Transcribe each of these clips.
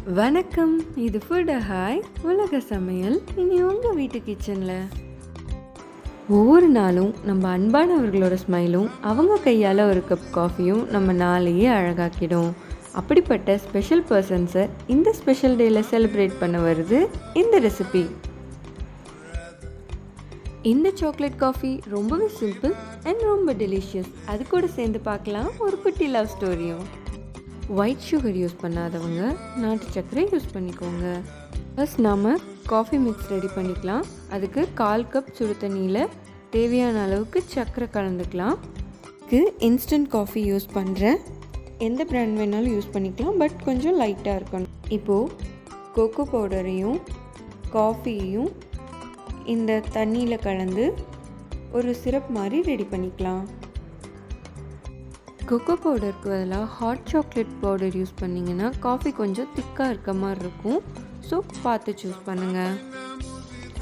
வணக்கம். இது food hi உலக சமையல். இனி உங்கள் வீட்டு கிச்சனில் ஒவ்வொரு நாளும் நம்ம அன்பானவர்களோட ஸ்மைலும் அவங்க கையால் ஒரு கப் காஃபியும் நம்ம நாளையே அழகாக்கிடும். அப்படிப்பட்ட ஸ்பெஷல் பர்சன்ஸை இந்த ஸ்பெஷல் டேயில் செலிப்ரேட் பண்ண வருது இந்த ரெசிபி. இந்த சாக்லேட் காஃபி ரொம்பவே சிம்பிள் அண்ட் ரொம்ப டெலிஷியஸ். அது கூட சேர்ந்து பார்க்கலாம் ஒரு குட்டி லவ் ஸ்டோரியும். ஒயிட் சுகர் யூஸ் பண்ணாதவங்க நாட்டு சர்க்கரை யூஸ் பண்ணிக்கோங்க. ஃபர்ஸ்ட் நாம் காஃபி மிக்ஸ் ரெடி பண்ணிக்கலாம். அதுக்கு 1/4 கப் சுடு தண்ணியில் தேவையான அளவுக்கு சர்க்கரை கலந்துக்கலாம். இதுக்கு இன்ஸ்டன்ட் காஃபி யூஸ் பண்ணுறேன். எந்த பிராண்ட் வேணாலும் யூஸ் பண்ணிக்கலாம், பட் கொஞ்சம் லைட்டாக இருக்கணும். இப்போது கோகோ பவுடரையும் காஃபியையும் இந்த தண்ணியில் கலந்து ஒரு சிரப் மாதிரி ரெடி பண்ணிக்கலாம். கொக்கோ பவுடருக்கு பதிலாக ஹாட் சாக்லேட் பவுடர் யூஸ் பண்ணிங்கன்னா காஃபி கொஞ்சம் திக்காக இருக்க மாதிரி இருக்கும். ஸோ பார்த்து சூஸ் பண்ணுங்கள்.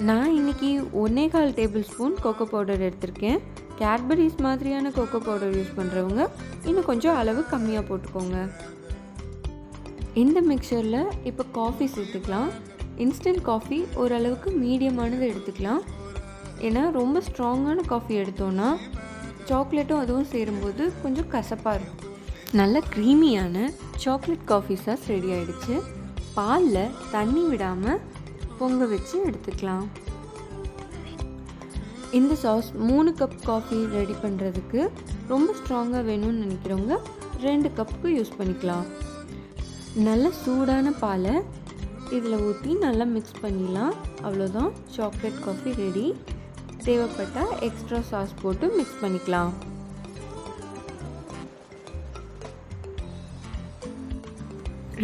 நான் இன்றைக்கி 1.25 டேபிள் ஸ்பூன் கொக்கோ பவுடர் எடுத்திருக்கேன். கேட்பரிஸ் மாதிரியான கொக்கோ பவுடர் யூஸ் பண்ணுறவங்க இன்னும் கொஞ்சம் அளவு கம்மியாக போட்டுக்கோங்க. இந்த மிக்சரில் இப்போ காஃபி சேர்த்துக்கலாம். இன்ஸ்டன்ட் காஃபி ஓரளவுக்கு மீடியமானது எடுத்துக்கலாம். ஏன்னா ரொம்ப ஸ்ட்ராங்கான காஃபி எடுத்தோன்னா சாக்லேட்டும் அதுவும் சேரும்போது கொஞ்சம் கசப்பாக இருக்கும். நல்ல க்ரீமியான சாக்லேட் காஃபி சாஸ் ரெடி ஆகிடுச்சு. பாலில் தண்ணி விடாமல் பொங்க வச்சு எடுத்துக்கலாம். இந்த சாஸ் 3 கப் காஃபி ரெடி பண்ணுறதுக்கு ரொம்ப ஸ்ட்ராங்காக வேணும்னு நினைக்கிறவங்க 2 கப்புக்கு யூஸ் பண்ணிக்கலாம். நல்ல சூடான பாலை இதில் ஊற்றி நல்லா மிக்ஸ் பண்ணிடலாம். அவ்வளோதான், சாக்லேட் காஃபி ரெடி. தேவைப்பட்டால் எக்ஸ்ட்ரா சாஸ் போட்டு மிக்ஸ் பண்ணிக்கலாம்.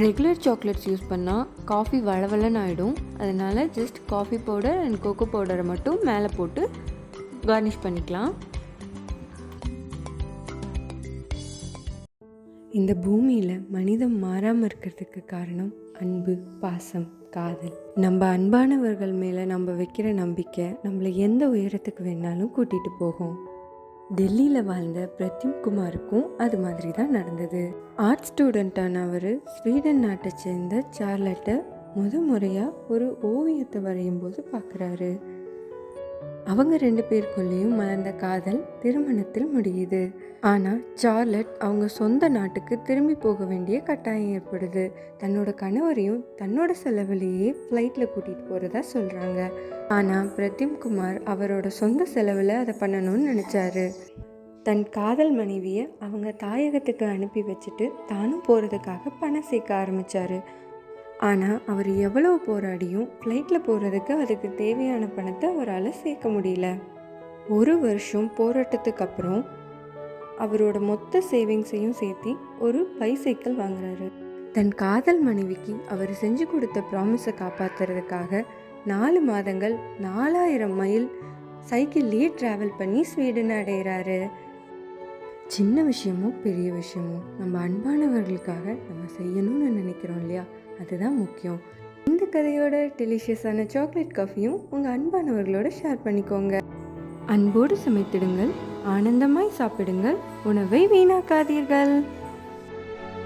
ரெகுலர் சாக்லேட்ஸ் யூஸ் பண்ணால் காஃபி வளவலன்னு ஆகிடும். அதனால் just coffee powder and cocoa பவுடரை மட்டும் மேலே போட்டு கார்னிஷ் பண்ணிக்கலாம். இந்த பூமியில் மனிதம் மாறாமல் இருக்கிறதுக்கு காரணம் அன்பு, பாசம், காதல். நம்ம அன்பானவர்கள் மேலே நம்ம வைக்கிற நம்பிக்கை நம்மளை எந்த உயரத்துக்கு வேணாலும் கூட்டிகிட்டு போகும். டெல்லியில் வாழ்ந்த பிரத்யும் குமாருக்கும் அது மாதிரி தான் நடந்தது. ஆர்ட் ஸ்டூடெண்ட்டான அவர் ஸ்வீடன் நாட்டை சேர்ந்த சார்லட்டை முறையாக ஒரு ஓவியத்தை வரையும் போது பார்க்குறாரு. அவங்க 2 பேருக்குள்ளேயும் மலர்ந்த காதல் திருமணத்தில் முடியுது. ஆனால் சார்லட் அவங்க சொந்த நாட்டுக்கு திரும்பி போக வேண்டிய கட்டாயம் ஏற்படுது. தன்னோட கணவரையும் தன்னோட செலவிலேயே ஃப்ளைட்டில் கூட்டிகிட்டு போகிறதா சொல்கிறாங்க. ஆனால் பிரத்யும் குமார் அவரோட சொந்த செலவில் அதை பண்ணணும்னு நினச்சாரு. தன் காதல் மனைவியை அவங்க தாயகத்துக்கு அனுப்பி வச்சுட்டு தானும் போகிறதுக்காக பணம் சேர்க்க ஆரம்பித்தார். ஆனால் அவர் எவ்வளவு போராடியும் ஃப்ளைட்டில் போகிறதுக்கு அதுக்கு தேவையான பணத்தை அவரால் சேர்க்க முடியல. 1 வருஷம் போராட்டத்துக்கு அப்புறம் அவரோட மொத்த சேவிங்ஸையும் சேர்த்து ஒரு பைசைக்கிள் வாங்குறாரு. தன் காதல் மனைவிக்கு அவர் செஞ்சு கொடுத்த ப்ராமிஸை காப்பாற்றுறதுக்காக 4 மாதங்கள் 4000 மைல் சைக்கிள்லேயே ட்ராவல் பண்ணி ஸ்வீடன் அடைகிறாரு. சின்ன விஷயமோ பெரிய விஷயமோ நம்ம அன்பானவர்களுக்காக நம்ம செய்யணும்னு நினைக்கிறோம் இல்லையா, அதுதான் முக்கியம். இந்த கதையோட டெலிஷியஸான சாக்லேட் காஃபியும் உங்கள் அன்பானவர்களோட ஷேர் பண்ணிக்கோங்க. அன்போடு சமைத்திடுங்கள், ஆனந்தமாய் சாப்பிடுங்கள், உணவை வீணாக்காதீர்கள்.